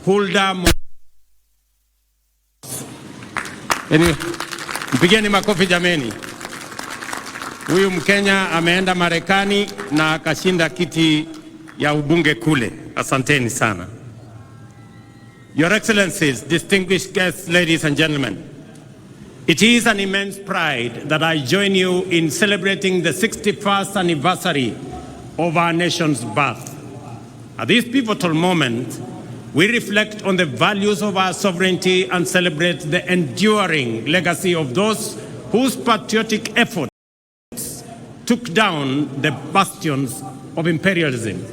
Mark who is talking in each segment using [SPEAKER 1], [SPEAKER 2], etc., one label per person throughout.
[SPEAKER 1] Hulda. Mpigeni makofi jameni. Huyu Mkenya ameenda Marekani na akashinda kiti ya ubunge kule. Asanteni sana. Your Excellencies, distinguished guests, ladies and gentlemen, it is an immense pride that I join you in celebrating the 61st anniversary of our nation's birth. At this pivotal moment, we reflect on the values of our sovereignty and celebrate the enduring legacy of those whose patriotic efforts took down the bastions of imperialism.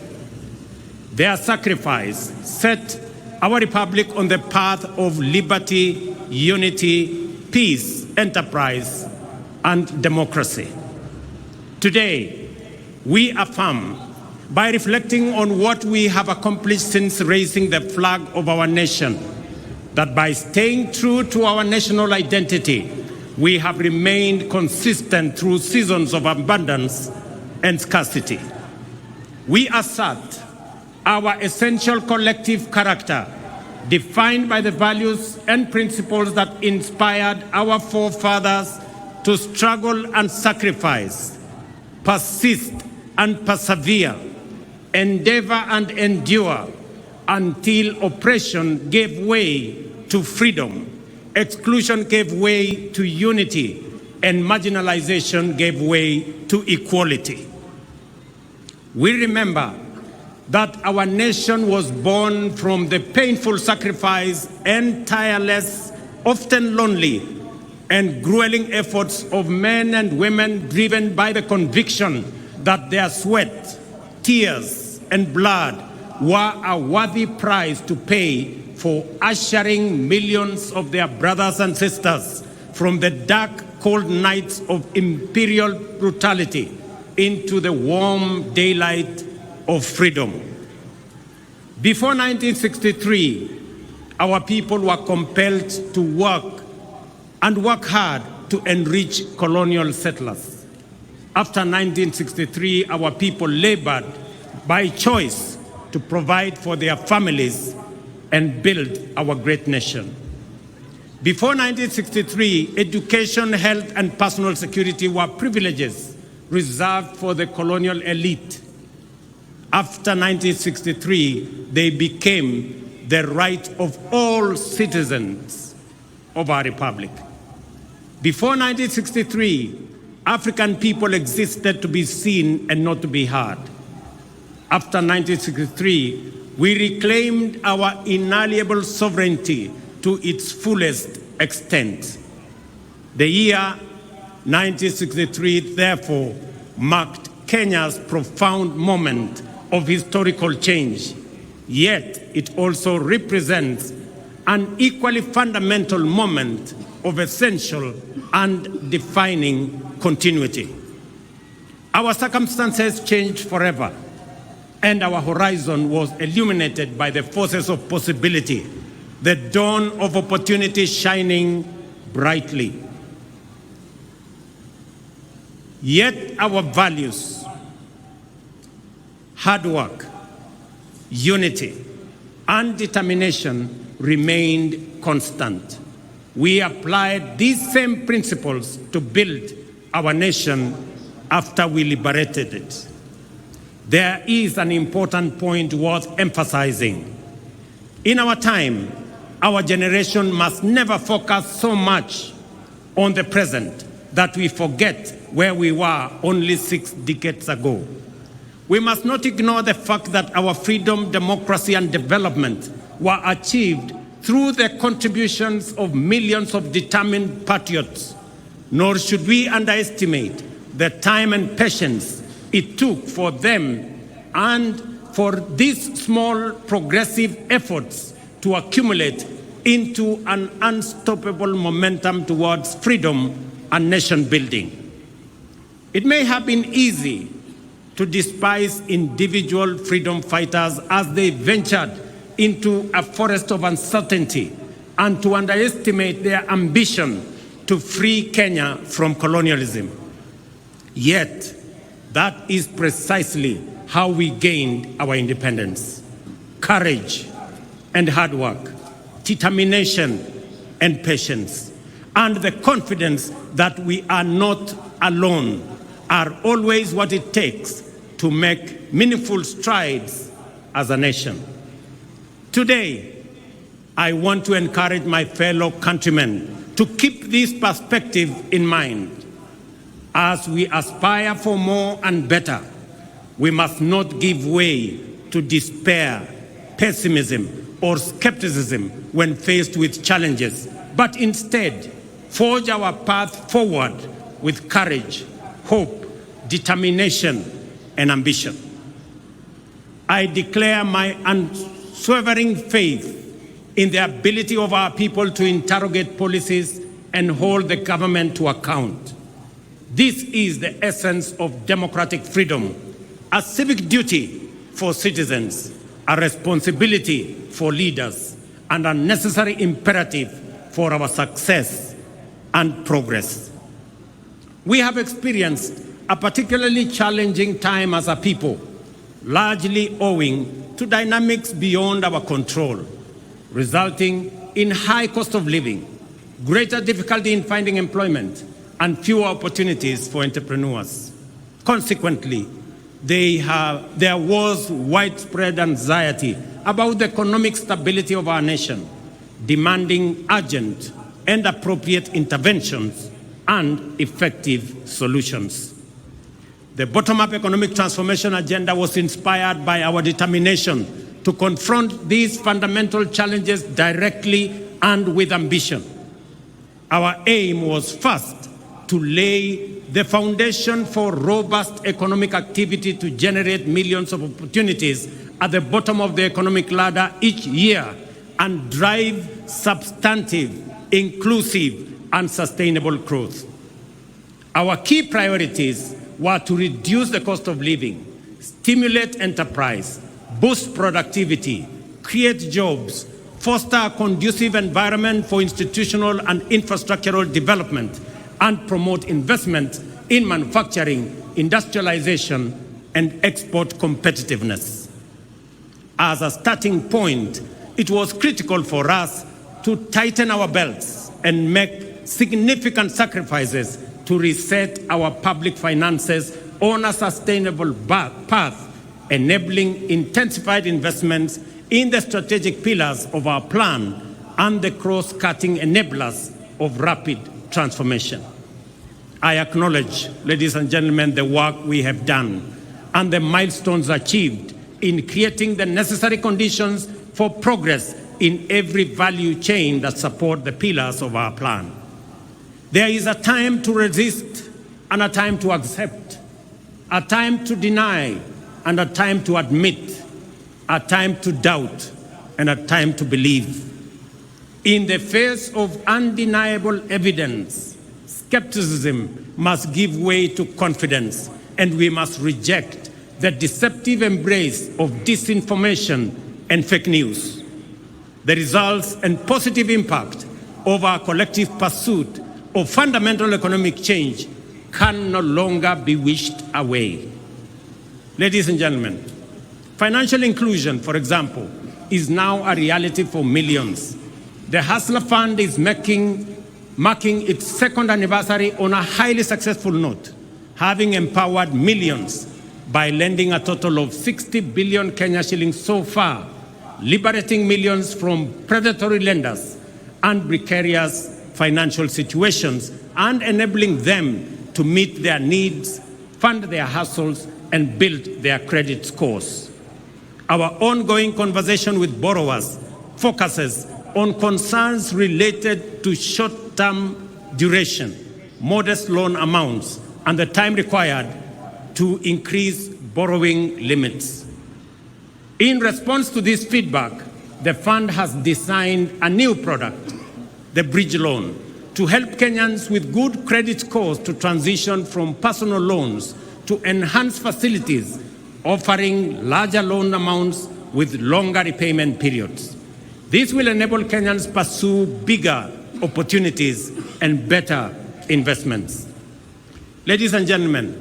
[SPEAKER 1] Their sacrifice set our republic on the path of liberty, unity, peace, enterprise, and democracy. Today, we affirm, by reflecting on what we have accomplished since raising the flag of our nation, that by staying true to our national identity, we have remained consistent through seasons of abundance and scarcity. We assert our essential collective character, defined by the values and principles that inspired our forefathers to struggle and sacrifice, persist and persevere, endeavor and endure until oppression gave way to freedom, exclusion gave way to unity, and marginalization gave way to equality. We remember that our nation was born from the painful sacrifice and tireless, often lonely, and grueling efforts of men and women driven by the conviction that their sweat, tears, and blood were a worthy price to pay for ushering millions of their brothers and sisters from the dark, cold nights of imperial brutality into the warm daylight of freedom. Before 1963, our people were compelled to work hard to enrich colonial settlers. After 1963, our people labored by choice to provide for their families and build our great nation. Before 1963, education, health, and personal security were privileges reserved for the colonial elite. After 1963, they became the right of all citizens of our republic. Before 1963, African people existed to be seen and not to be heard. After 1963, we reclaimed our inalienable sovereignty to its fullest extent. The year 1963, therefore, marked Kenya's profound moment of historical change, yet it also represents an equally fundamental moment of essential and defining continuity. Our circumstances changed forever, and our horizon was illuminated by the forces of possibility, the dawn of opportunity shining brightly. Yet our values, hard work, unity, and determination remained constant. We applied these same principles to build our nation after we liberated it. There is an important point worth emphasizing. In our time, our generation must never focus so much on the present that we forget where we were only 6 decades ago. We must not ignore the fact that our freedom, democracy, and development were achieved through the contributions of millions of determined patriots, nor should we underestimate the time and patience it took for them and for these small progressive efforts to accumulate into an unstoppable momentum towards freedom and nation building. It may have been easy to despise individual freedom fighters as they ventured into a forest of uncertainty and to underestimate their ambition to free Kenya from colonialism. Yet, that is precisely how we gained our independence. Courage, and hard work, determination and patience, and the confidence that we are not alone are always what it takes to make meaningful strides as a nation. Today, I want to encourage my fellow countrymen to keep this perspective in mind. As we aspire for more and better, we must not give way to despair, pessimism, or skepticism when faced with challenges, but instead forge our path forward with courage, hope, determination, and ambition. I declare my unswerving faith in the ability of our people to interrogate policies and hold the government to account. This is the essence of democratic freedom, a civic duty for citizens, a responsibility for leaders, and a necessary imperative for our success and progress. We have experienced a particularly challenging time as a people, largely owing to dynamics beyond our control, resulting in high cost of living, greater difficulty in finding employment, and fewer opportunities for entrepreneurs. Consequently, there was widespread anxiety about the economic stability of our nation, demanding urgent and appropriate interventions and effective solutions. The bottom-up economic transformation agenda was inspired by our determination to confront these fundamental challenges directly and with ambition. Our aim was first to lay the foundation for robust economic activity to generate millions of opportunities at the bottom of the economic ladder each year and drive substantive, inclusive, and sustainable growth. Our key priorities were to reduce the cost of living, stimulate enterprise, boost productivity, create jobs, foster a conducive environment for institutional and infrastructural development, and promote investment in manufacturing, industrialization, and export competitiveness. As a starting point, it was critical for us to tighten our belts and make significant sacrifices to reset our public finances on a sustainable path, enabling intensified investments in the strategic pillars of our plan and the cross-cutting enablers of rapid transformation. I acknowledge, ladies and gentlemen, the work we have done and the milestones achieved in creating the necessary conditions for progress in every value chain that support the pillars of our plan. There is a time to resist and a time to accept, a time to deny and a time to admit, a time to doubt and a time to believe. In the face of undeniable evidence, skepticism must give way to confidence, and we must reject the deceptive embrace of disinformation and fake news. The results and positive impact of our collective pursuit of fundamental economic change can no longer be wished away. Ladies and gentlemen, financial inclusion, for example, is now a reality for millions. The Hustler Fund is marking its second anniversary on a highly successful note, having empowered millions by lending a total of 60 billion Kenya shillings so far, liberating millions from predatory lenders and precarious financial situations, and enabling them to meet their needs, fund their hustles, and build their credit scores. Our ongoing conversation with borrowers focuses on concerns related to short-term duration, modest loan amounts, and the time required to increase borrowing limits. In response to this feedback, the fund has designed a new product, the Bridge Loan, to help Kenyans with good credit scores to transition from personal loans to enhanced facilities, offering larger loan amounts with longer repayment periods. This will enable Kenyans pursue bigger opportunities and better investments. Ladies and gentlemen,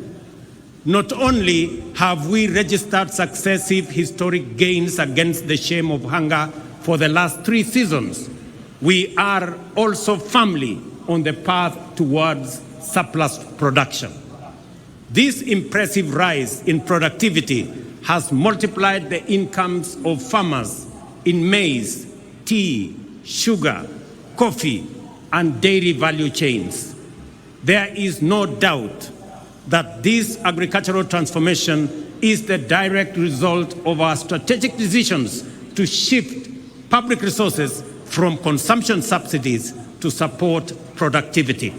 [SPEAKER 1] not only have we registered successive historic gains against the shame of hunger for the last 3 seasons, we are also firmly on the path towards surplus production. This impressive rise in productivity has multiplied the incomes of farmers in maize, tea, sugar, coffee, and dairy value chains. There is no doubt that this agricultural transformation is the direct result of our strategic decisions to shift public resources from consumption subsidies to support productivity.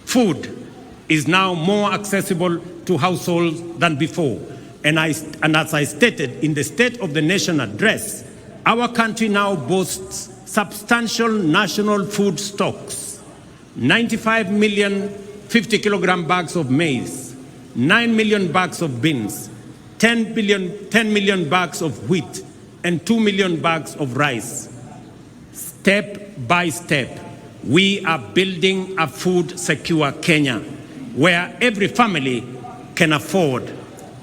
[SPEAKER 1] Food is now more accessible to households than before. And as I stated in the State of the Nation address, our country now boasts substantial national food stocks: 95 million 50-kilogram bags of maize, 9 million bags of beans, 10 million bags of wheat, and 2 million bags of rice. Step by step, we are building a food-secure Kenya, where every family can afford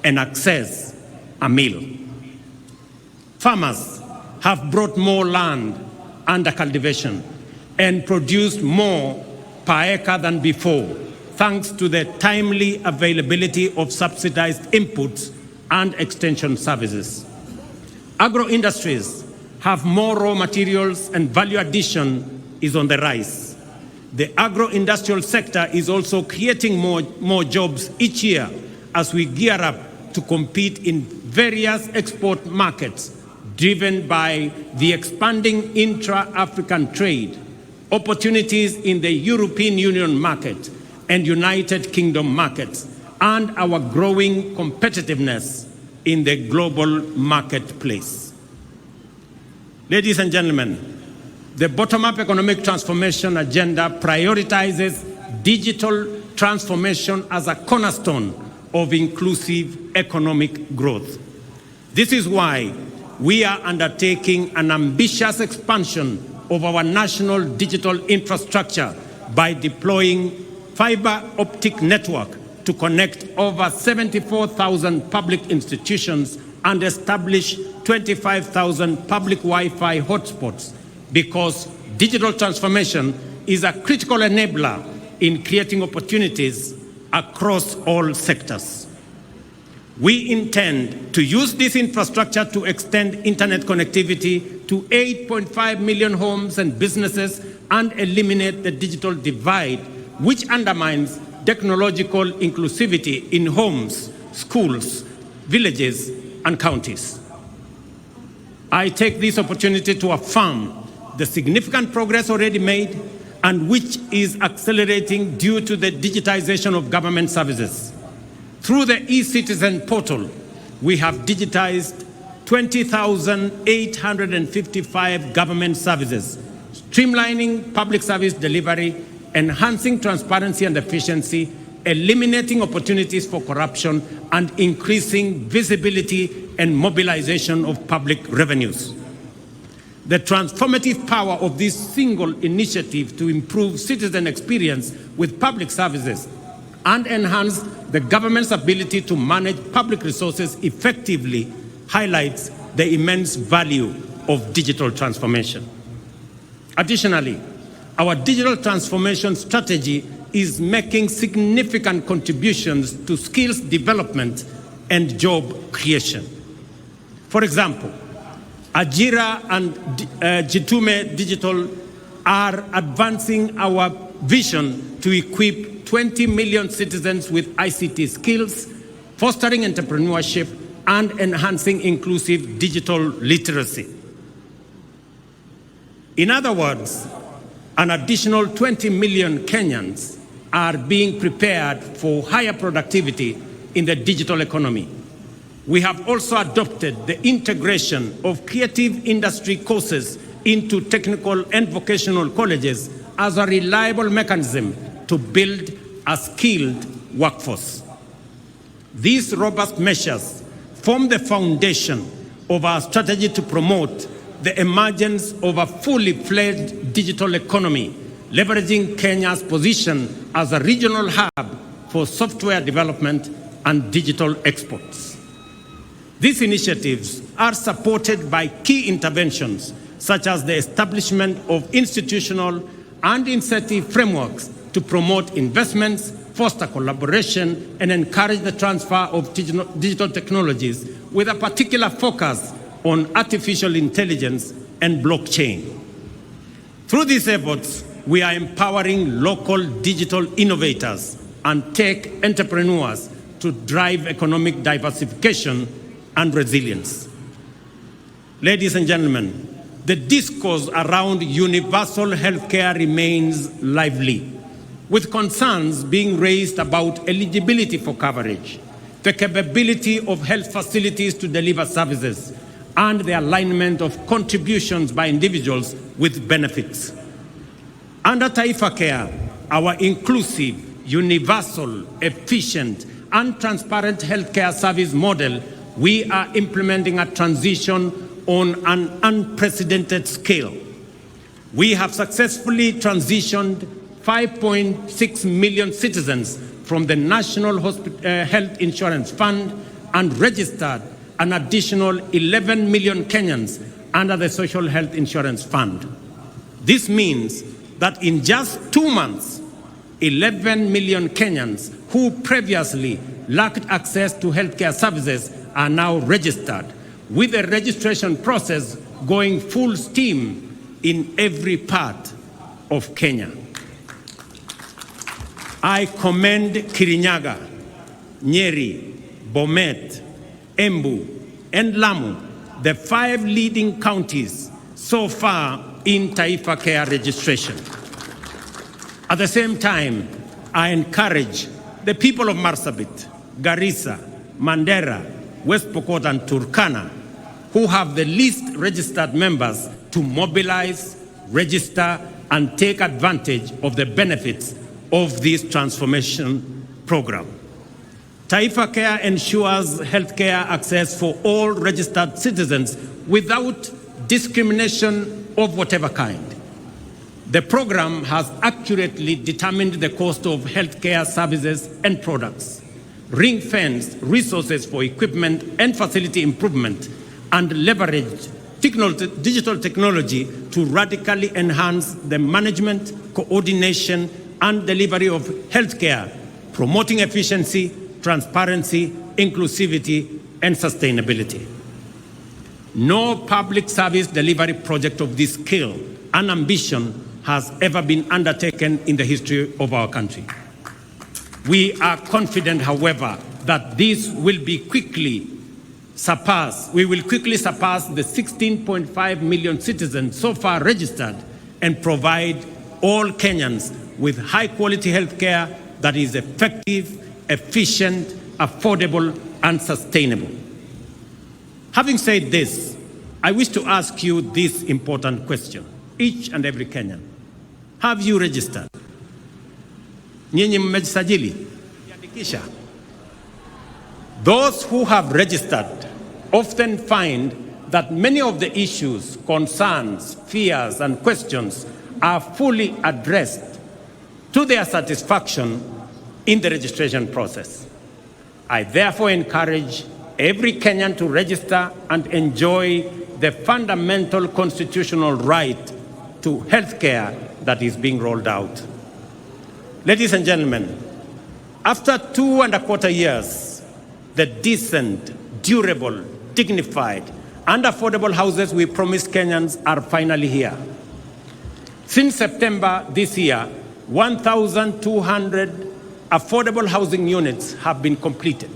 [SPEAKER 1] and access a meal. Farmers have brought more land under cultivation and produced more per acre than before, thanks to the timely availability of subsidized inputs and extension services. Agro-industries have more raw materials and value addition is on the rise. The agro-industrial sector is also creating more jobs each year as we gear up to compete in various export markets, driven by the expanding intra-African trade, opportunities in the European Union market and United Kingdom markets, and our growing competitiveness in the global marketplace. Ladies and gentlemen, the bottom-up economic transformation agenda prioritizes digital transformation as a cornerstone of inclusive economic growth. This is why we are undertaking an ambitious expansion of our national digital infrastructure by deploying fiber optic network to connect over 74,000 public institutions and establish 25,000 public Wi-Fi hotspots, because digital transformation is a critical enabler in creating opportunities across all sectors. We intend to use this infrastructure to extend internet connectivity to 8.5 million homes and businesses and eliminate the digital divide, which undermines technological inclusivity in homes, schools, villages, and counties. I take this opportunity to affirm the significant progress already made and which is accelerating due to the digitization of government services. Through the e-Citizen portal, we have digitized 20,855 government services, streamlining public service delivery, enhancing transparency and efficiency, eliminating opportunities for corruption, and increasing visibility and mobilization of public revenues. The transformative power of this single initiative to improve citizen experience with public services and enhance the government's ability to manage public resources effectively highlights the immense value of digital transformation. Additionally, our digital transformation strategy is making significant contributions to skills development and job creation. For example, Ajira and Jitume Digital are advancing our vision to equip 20 million citizens with ICT skills, fostering entrepreneurship, and enhancing inclusive digital literacy. In other words, an additional 20 million Kenyans are being prepared for higher productivity in the digital economy. We have also adopted the integration of creative industry courses into technical and vocational colleges as a reliable mechanism to build a skilled workforce. These robust measures form the foundation of our strategy to promote the emergence of a fully fledged digital economy, leveraging Kenya's position as a regional hub for software development and digital exports. These initiatives are supported by key interventions such as the establishment of institutional and incentive frameworks to promote investments, foster collaboration, and encourage the transfer of digital technologies with a particular focus on artificial intelligence and blockchain. Through these efforts, we are empowering local digital innovators and tech entrepreneurs to drive economic diversification and resilience. Ladies and gentlemen, the discourse around universal healthcare remains lively, with concerns being raised about eligibility for coverage, the capability of health facilities to deliver services, and the alignment of contributions by individuals with benefits. Under Taifa Care, our inclusive, universal, efficient, and transparent healthcare service model, we are implementing a transition on an unprecedented scale. We have successfully transitioned 5.6 million citizens from the National Health Insurance Fund and registered an additional 11 million Kenyans under the Social Health Insurance Fund. This means that in just 2 months, 11 million Kenyans who previously lacked access to healthcare services are now registered, with the registration process going full steam in every part of Kenya. I commend Kirinyaga, Nyeri, Bomet, Embu, and Lamu, the 5 leading counties so far in Taifa Care registration. At the same time, I encourage the people of Marsabit, Garissa, Mandera, West Pokot, and Turkana, who have the least registered members, to mobilize, register, and take advantage of the benefits of this transformation program. Taifa Care ensures healthcare access for all registered citizens without discrimination of whatever kind. The program has accurately determined the cost of healthcare services and products, ring-fenced resources for equipment and facility improvement, and leveraged digital technology to radically enhance the management, coordination, and delivery of healthcare, promoting efficiency, transparency, inclusivity, and sustainability. No public service delivery project of this scale and ambition has ever been undertaken in the history of our country. We are confident, however, that this will quickly surpass the 16.5 million citizens so far registered and provide all Kenyans with high-quality health care that is effective, efficient, affordable, and sustainable. Having said this, I wish to ask you this important question, each and every Kenyan. Have you registered? Nyinyi mmejisajili? Jiandikisha? Those who have registered often find that many of the issues, concerns, fears, and questions are fully addressed to their satisfaction in the registration process. I therefore encourage every Kenyan to register and enjoy the fundamental constitutional right to health care that is being rolled out. Ladies and gentlemen, after 2.25 years, the decent, durable, dignified, and affordable houses we promised Kenyans are finally here. Since September this year, 1,200 affordable housing units have been completed.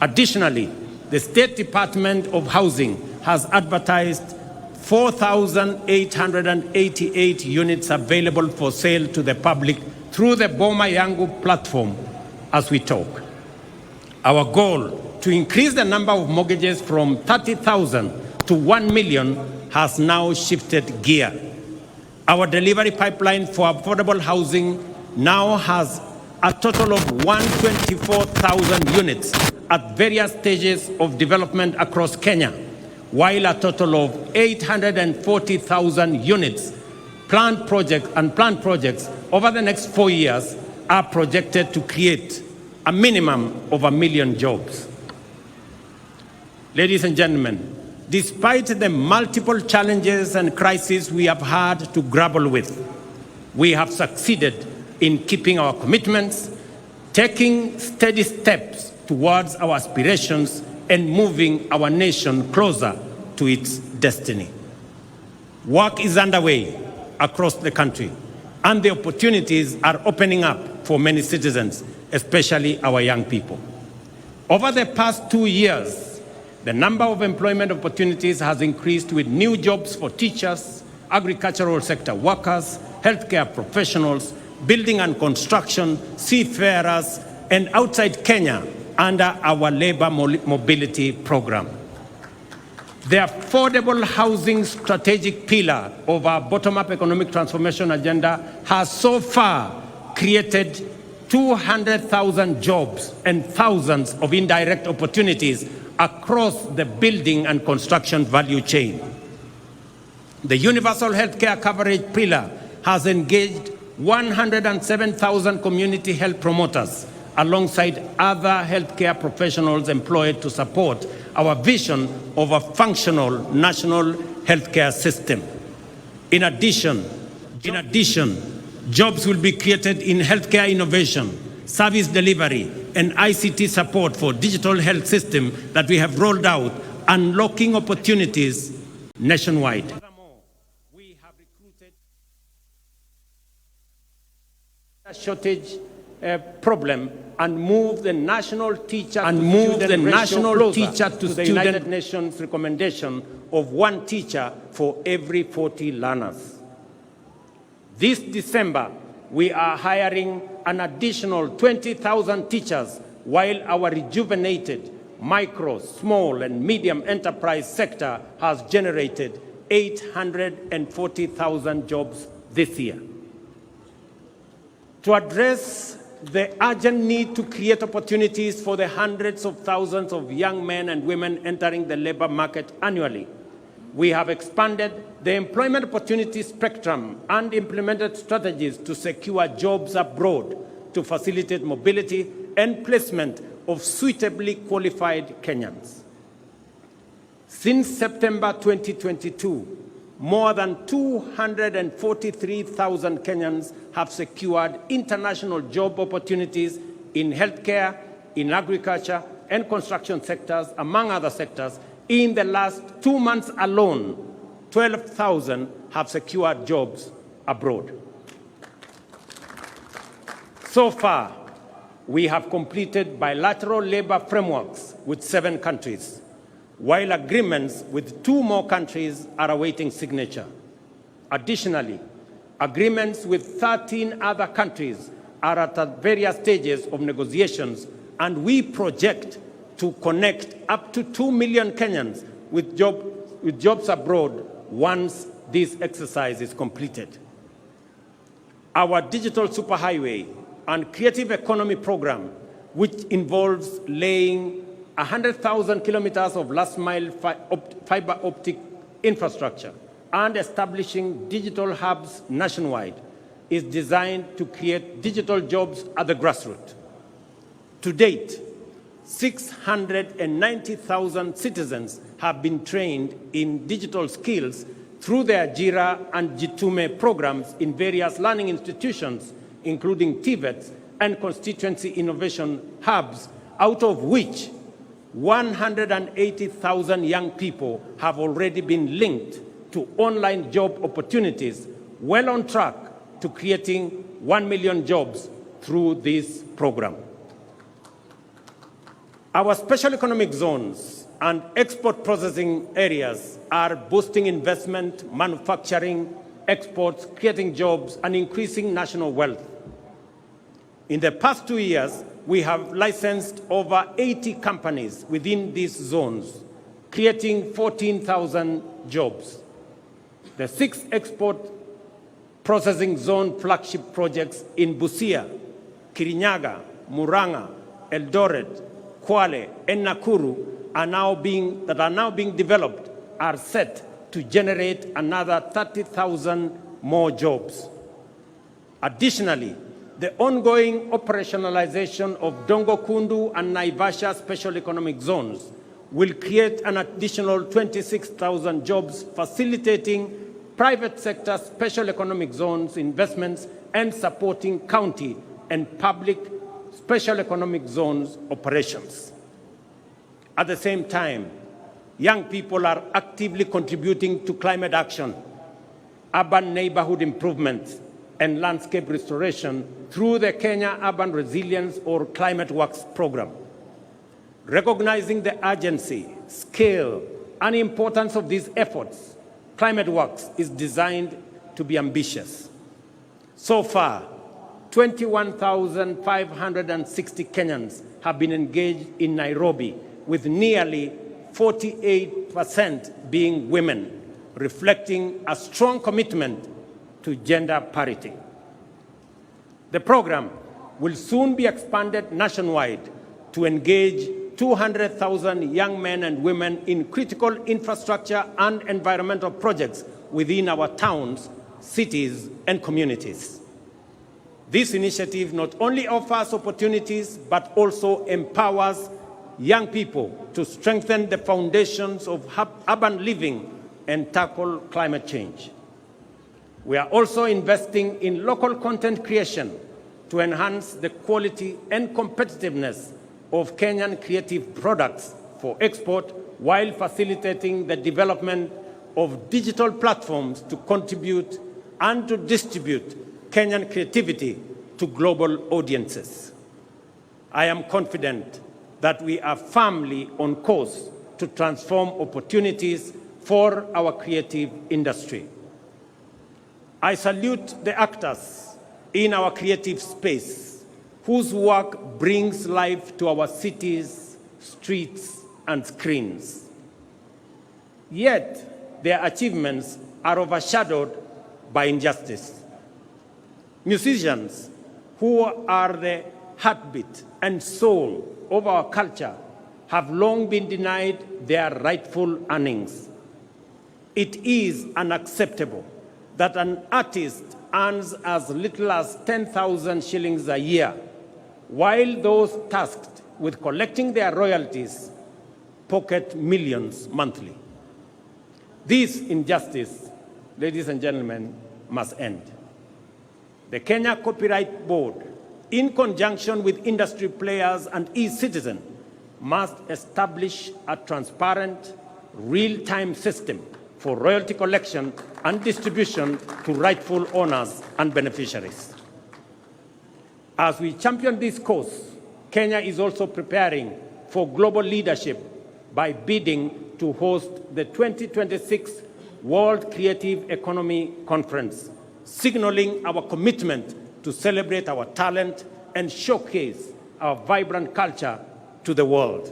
[SPEAKER 1] Additionally, the State Department of Housing has advertised 4,888 units available for sale to the public through the Boma Yangu platform as we talk. Our goal to increase the number of mortgages from 30,000 to 1 million has now shifted gear. Our delivery pipeline for affordable housing now has a total of 124,000 units at various stages of development across Kenya, while a total of 840,000 units planned projects over the next 4 years are projected to create a minimum of 1 million jobs. Ladies and gentlemen, Despite the multiple challenges and crises we have had to grapple with, we have succeeded in keeping our commitments, taking steady steps towards our aspirations, and moving our nation closer to its destiny. Work is underway across the country, and the opportunities are opening up for many citizens, especially our young people. Over the past 2 years, the number of employment opportunities has increased, with new jobs for teachers, agricultural sector workers, healthcare professionals, building and construction, seafarers, and outside Kenya under our labor mobility program. The affordable housing strategic pillar of our bottom-up economic transformation agenda has so far created 200,000 jobs and thousands of indirect opportunities across the building and construction value chain. The universal healthcare coverage pillar has engaged 107,000 community health promoters alongside other healthcare professionals employed to support our vision of a functional national healthcare system. In addition, jobs will be created in healthcare innovation, service delivery, and ICT support for digital health system that we have rolled out, unlocking opportunities nationwide. Furthermore, we have recruited a shortage problem and moved the national teacher to the United Nations recommendation of 1 teacher for every 40 learners. This December, we are hiring an additional 20,000 teachers, while our rejuvenated micro, small, and medium enterprise sector has generated 840,000 jobs this year. To address the urgent need to create opportunities for the hundreds of thousands of young men and women entering the labor market annually, we have expanded the employment opportunity spectrum and implemented strategies to secure jobs abroad to facilitate mobility and placement of suitably qualified Kenyans. Since September 2022, more than 243,000 Kenyans have secured international job opportunities in healthcare, in agriculture, and construction sectors, among other sectors. In the last 2 months alone, 12,000 have secured jobs abroad. So far, we have completed bilateral labor frameworks with 7 countries, while agreements with 2 more countries are awaiting signature. Additionally, agreements with 13 other countries are at various stages of negotiations, and we project to connect up to 2 million Kenyans with jobs abroad once this exercise is completed. Our digital superhighway and creative economy program, which involves laying 100,000 kilometers of last-mile fiber optic infrastructure and establishing digital hubs nationwide, is designed to create digital jobs at the grassroots. To date, 690,000 citizens have been trained in digital skills through the Ajira and Jitume programs in various learning institutions, including TVETs and constituency innovation hubs, out of which 180,000 young people have already been linked to online job opportunities, well on track to creating 1 million jobs through this program. Our special economic zones and export processing areas are boosting investment, manufacturing, exports, creating jobs, and increasing national wealth. In the past 2 years, we have licensed over 80 companies within these zones, creating 14,000 jobs. The 6 export processing zone flagship projects in Busia, Kirinyaga, Murang'a, Eldoret, Kwale, and Nakuru are now being developed are set to generate another 30,000 more jobs. Additionally, the ongoing operationalization of Dongo Kundu and Naivasha special economic zones will create an additional 26,000 jobs, facilitating private sector special economic zones investments and supporting county and public special economic zones operations. At the same time, young people are actively contributing to climate action, urban neighborhood improvements, and landscape restoration through the Kenya Urban Resilience or Climate Works program. Recognizing the urgency, scale, and importance of these efforts, Climate Works is designed to be ambitious. So far, 21,560 Kenyans have been engaged in Nairobi, with nearly 48% being women, reflecting a strong commitment to gender parity. The program will soon be expanded nationwide to engage 200,000 young men and women in critical infrastructure and environmental projects within our towns, cities, and communities. This initiative not only offers opportunities, but also empowers young people to strengthen the foundations of urban living and tackle climate change. We are also investing in local content creation to enhance the quality and competitiveness of Kenyan creative products for export, while facilitating the development of digital platforms to contribute and to distribute Kenyan creativity to global audiences. I am confident that we are firmly on course to transform opportunities for our creative industry. I salute the actors in our creative space whose work brings life to our cities, streets, and screens. Yet, their achievements are overshadowed by injustice. Musicians, who are the heartbeat and soul of our culture, have long been denied their rightful earnings. It is unacceptable that an artist earns as little as 10,000 shillings a year, while those tasked with collecting their royalties pocket millions monthly. This injustice, ladies and gentlemen, must end. The Kenya Copyright Board, in conjunction with industry players and e-citizen, must establish a transparent, real-time system for royalty collection and distribution to rightful owners and beneficiaries. As we champion this cause, Kenya is also preparing for global leadership by bidding to host the 2026 World Creative Economy Conference, signaling our commitment to celebrate our talent and showcase our vibrant culture to the world.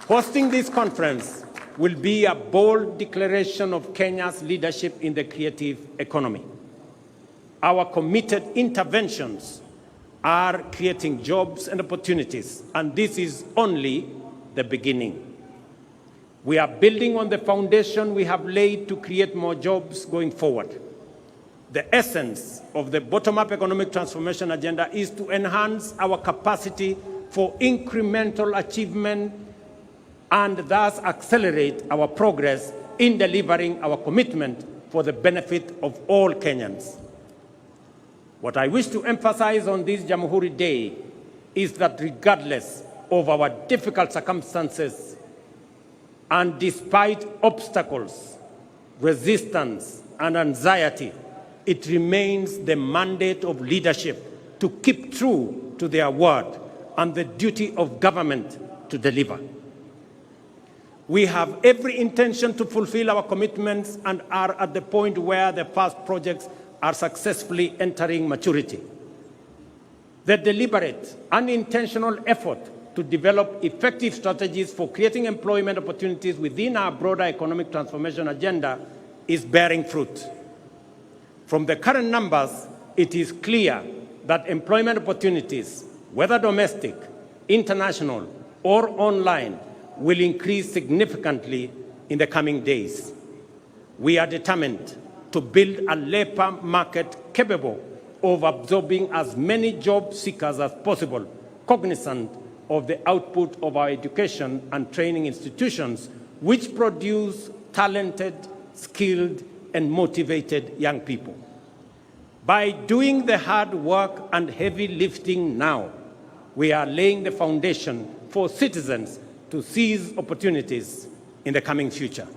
[SPEAKER 1] Hosting this conference will be a bold declaration of Kenya's leadership in the creative economy. Our committed interventions are creating jobs and opportunities, and this is only the beginning. We are building on the foundation we have laid to create more jobs going forward. The essence of the bottom-up economic transformation agenda is to enhance our capacity for incremental achievement and thus accelerate our progress in delivering our commitment for the benefit of all Kenyans. What I wish to emphasize on this Jamhuri Day is that regardless of our difficult circumstances and despite obstacles, resistance, and anxiety, it remains the mandate of leadership to keep true to their word and the duty of government to deliver. We have every intention to fulfill our commitments and are at the point where the first projects are successfully entering maturity. The deliberate and intentional effort to develop effective strategies for creating employment opportunities within our broader economic transformation agenda is bearing fruit. From the current numbers, it is clear that employment opportunities, whether domestic, international, or online, will increase significantly in the coming days. We are determined to build a labor market capable of absorbing as many job seekers as possible, cognizant of the output of our education and training institutions, which produce talented, skilled, and motivated young people. By doing the hard work and heavy lifting now, we are laying the foundation for citizens to seize opportunities in the coming future.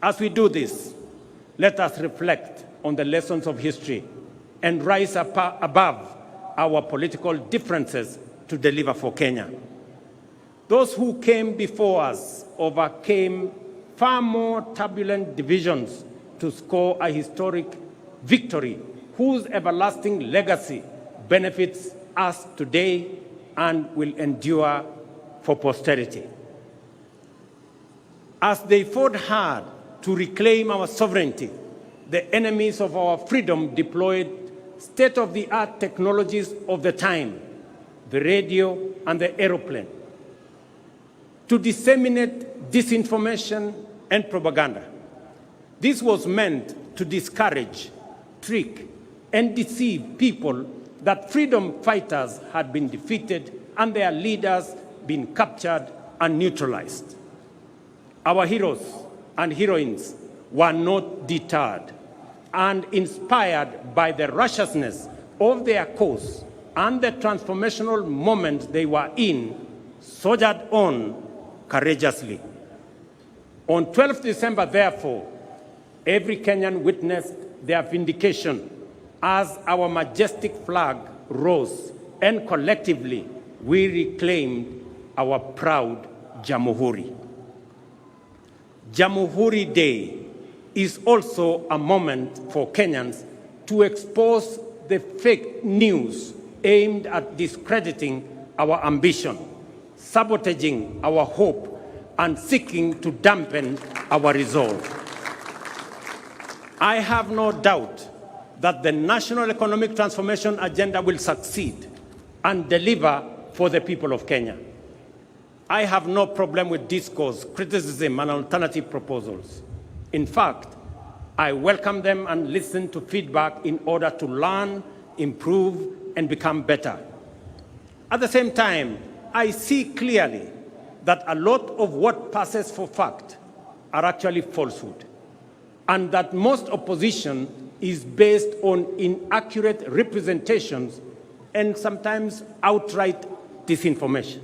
[SPEAKER 1] As we do this, let us reflect on the lessons of history and rise above our political differences to deliver for Kenya. Those who came before us overcame far more turbulent divisions to score a historic victory whose everlasting legacy benefits us today and will endure for posterity. As they fought hard to reclaim our sovereignty, the enemies of our freedom deployed state-of-the-art technologies of the time, the radio and the aeroplane, to disseminate disinformation and propaganda. This was meant to discourage, trick, and deceive people that freedom fighters had been defeated and their leaders been captured and neutralized. Our heroes and heroines were not deterred, and inspired by the righteousness of their cause and the transformational moment they were in, soldiered on courageously. On 12th December, therefore, every Kenyan witnessed their vindication as our majestic flag rose, and collectively we reclaimed our proud Jamhuri. Jamhuri Day is also a moment for Kenyans to expose the fake news aimed at discrediting our ambition, sabotaging our hope, and seeking to dampen our resolve. I have no doubt that the national economic transformation agenda will succeed and deliver for the people of Kenya. I have no problem with discourse, criticism, and alternative proposals. In fact, I welcome them and listen to feedback in order to learn, improve, and become better. At the same time, I see clearly that a lot of what passes for fact are actually falsehood, and that most opposition is based on inaccurate representations and sometimes outright disinformation.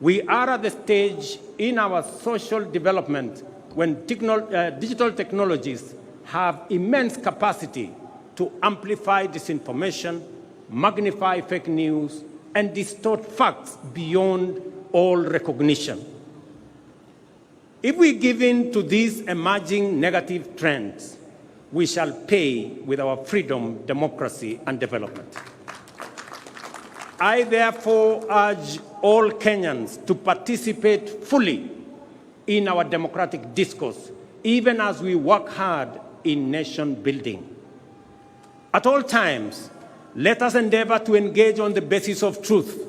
[SPEAKER 1] We are at the stage in our social development when digital technologies have immense capacity to amplify disinformation, magnify fake news, and distort facts beyond all recognition. If we give in to these emerging negative trends, we shall pay with our freedom, democracy, and development. I therefore urge all Kenyans to participate fully in our democratic discourse, even as we work hard in nation building. At all times, let us endeavor to engage on the basis of truth.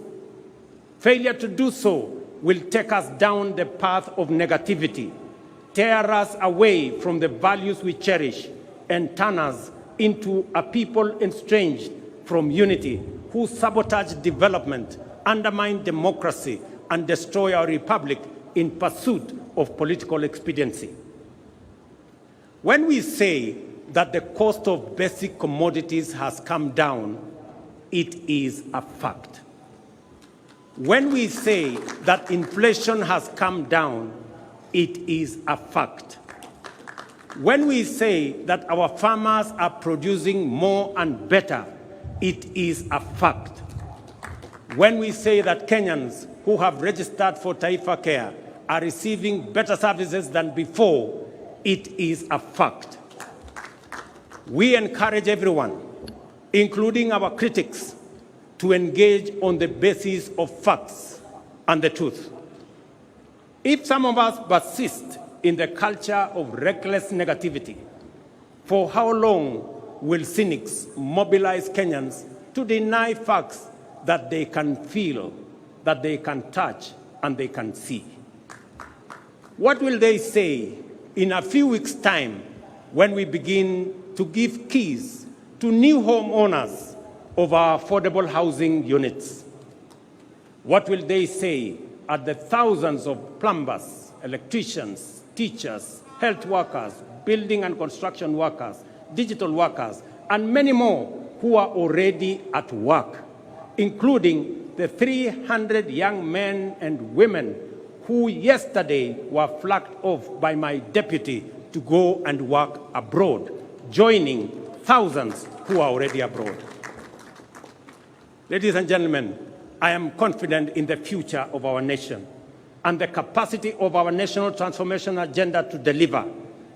[SPEAKER 1] Failure to do so will take us down the path of negativity, tear us away from the values we cherish, and turn us into a people estranged from unity, who sabotage development, undermine democracy, and destroy our republic in pursuit of political expediency. When we say that the cost of basic commodities has come down, it is a fact. When we say that inflation has come down, it is a fact. When we say that our farmers are producing more and better, it is a fact. When we say that Kenyans who have registered for Taifa Care are receiving better services than before, it is a fact. We encourage everyone, including our critics, to engage on the basis of facts and the truth. If some of us persist in the culture of reckless negativity, for how long will cynics mobilize Kenyans to deny facts that they can feel, that they can touch, and they can see? What will they say in a few weeks' time when we begin to give keys to new homeowners of our affordable housing units? What will they say at the thousands of plumbers, electricians, teachers, health workers, building and construction workers, digital workers, and many more who are already at work, including the 300 young men and women who yesterday were flagged off by my deputy to go and work abroad, joining thousands who are already abroad. Ladies and gentlemen, I am confident in the future of our nation and the capacity of our national transformation agenda to deliver,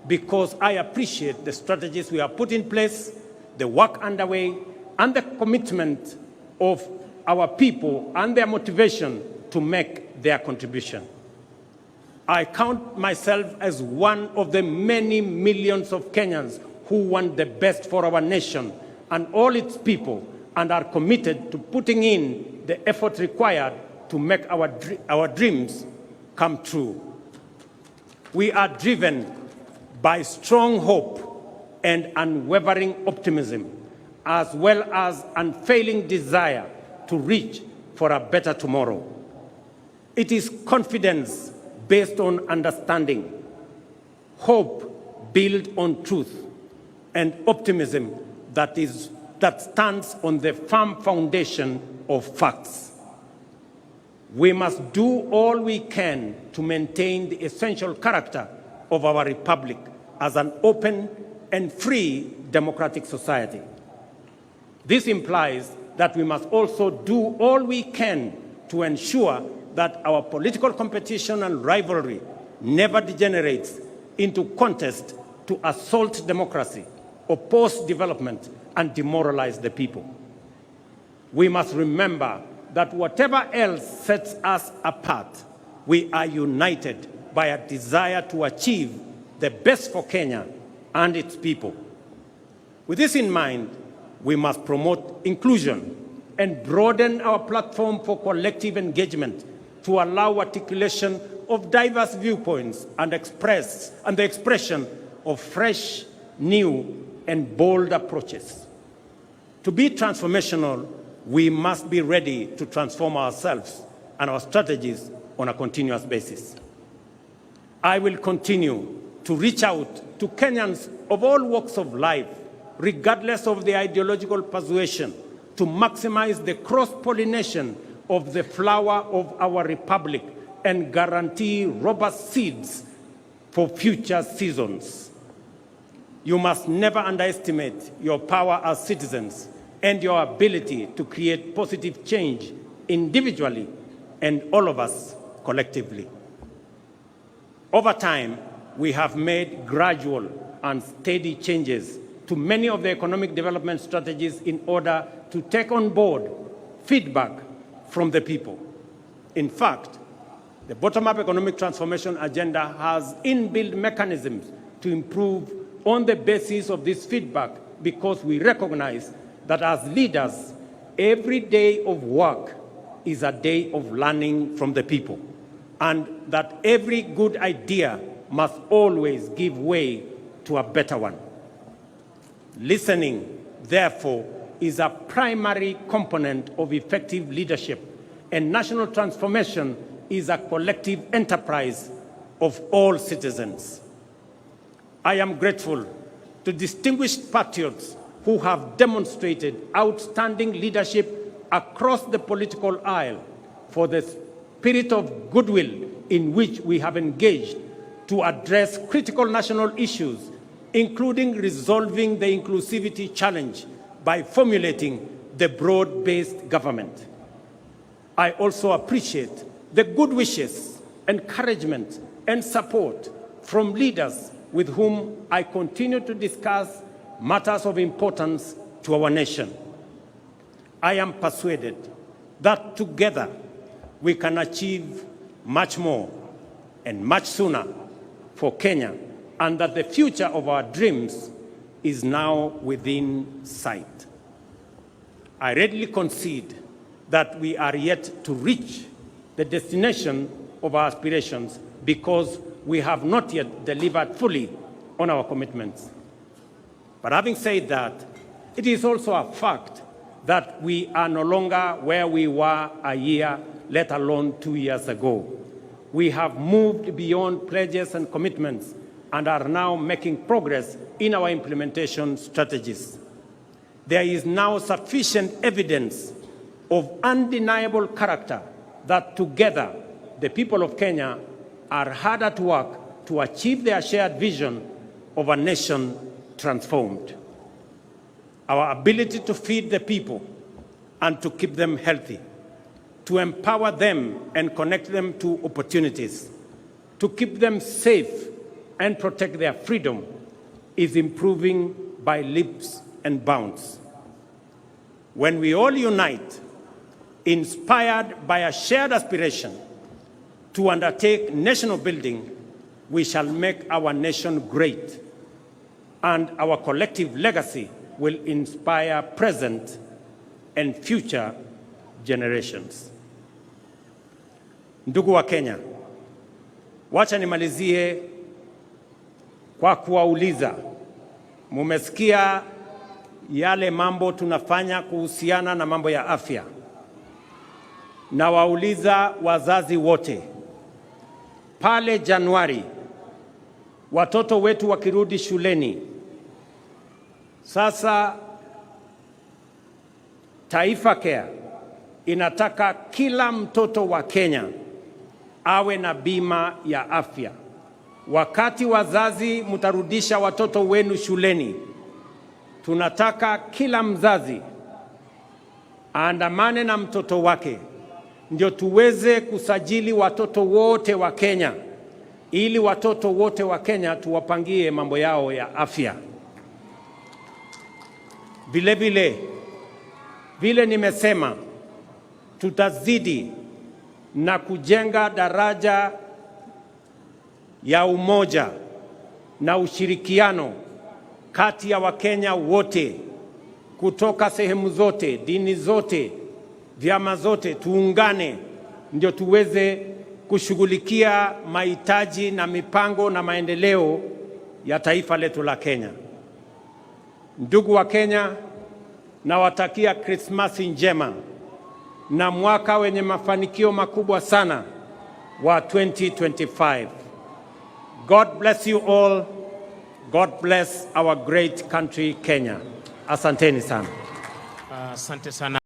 [SPEAKER 1] because I appreciate the strategies we have put in place, the work underway, and the commitment of our people and their motivation to make their contribution. I count myself as one of the many millions of Kenyans who want the best for our nation and all its people, and are committed to putting in the effort required to make our dreams come true. We are driven by strong hope and unwavering optimism, as well as unfailing desire to reach for a better tomorrow. It is confidence based on understanding, hope built on truth, and optimism that stands on the firm foundation of facts. We must do all we can to maintain the essential character of our republic as an open and free democratic society. This implies that we must also do all we can to ensure that our political competition and rivalry never degenerates into contest to assault democracy, oppose development, and demoralize the people. We must remember that whatever else sets us apart, we are united by a desire to achieve the best for Kenya and its people. With this in mind, we must promote inclusion and broaden our platform for collective engagement to allow articulation of diverse viewpoints and the expression of fresh, new, and bold approaches. To be transformational, we must be ready to transform ourselves and our strategies on a continuous basis. I will continue to reach out to Kenyans of all walks of life, regardless of the ideological persuasion, to maximize the cross-pollination of the flower of our republic and guarantee robust seeds for future seasons. You must never underestimate your power as citizens and your ability to create positive change individually and all of us collectively. Over time, we have made gradual and steady changes to many of the economic development strategies in order to take on board feedback from the people. In fact, the bottom-up economic transformation agenda has inbuilt mechanisms to improve on the basis of this feedback, because we recognize that as leaders, every day of work is a day of learning from the people, and that every good idea must always give way to a better one. Listening, therefore, is a primary component of effective leadership, and national transformation is a collective enterprise of all citizens. I am grateful to distinguished patriots who have demonstrated outstanding leadership across the political aisle for the spirit of goodwill in which we have engaged to address critical national issues, including resolving the inclusivity challenge by formulating the broad-based government. I also appreciate the good wishes, encouragement, and support from leaders with whom I continue to discuss matters of importance to our nation. I am persuaded that together we can achieve much more and much sooner for Kenya, and that the future of our dreams is now within sight. I readily concede that we are yet to reach the destination of our aspirations because we have not yet delivered fully on our commitments. But having said that, it is also a fact that we are no longer where we were a year let alone 2 years ago. We have moved beyond pledges and commitments and are now making progress in our implementation strategies. There is now sufficient evidence of undeniable character that together the people of Kenya are hard at work to achieve their shared vision of a nation transformed. Our ability to feed the people and to keep them healthy, to empower them and connect them to opportunities, to keep them safe and protect their freedom is improving by leaps and bounds. When we all unite, inspired by a shared aspiration to undertake national building, we shall make our nation great, and our collective legacy will inspire present and future generations. Ndugu wa Kenya, wacha nimalizie kwa kuwauliza, mumesikia yale mambo tunafanya kuhusiana na mambo ya afya. Na wauliza wazazi wote, pale Januari watoto wetu wakirudi shuleni, sasa Taifa Care inataka kila mtoto wa Kenya awe na bima ya afya. Wakati wazazi mtarudisha watoto wenu shuleni, tunataka kila mzazi aandamane na mtoto wake ndio tuweze kusajili watoto wote wa Kenya, ili watoto wote wa Kenya tuwapangie mambo yao ya afya. Vile nimesema, tutazidi na kujenga daraja ya umoja na ushirikiano kati ya Wakenya wote kutoka sehemu zote, dini zote, vyama zote. Tuungane ndio tuweze kushughulikia mahitaji na mipango na maendeleo ya taifa letu la Kenya. Ndugu wa Kenya, nawatakia Krismasi njema na mwaka wenye mafanikio makubwa sana wa 2025. God bless you all. God bless our great country Kenya. Asanteni sana.
[SPEAKER 2] Asante sana.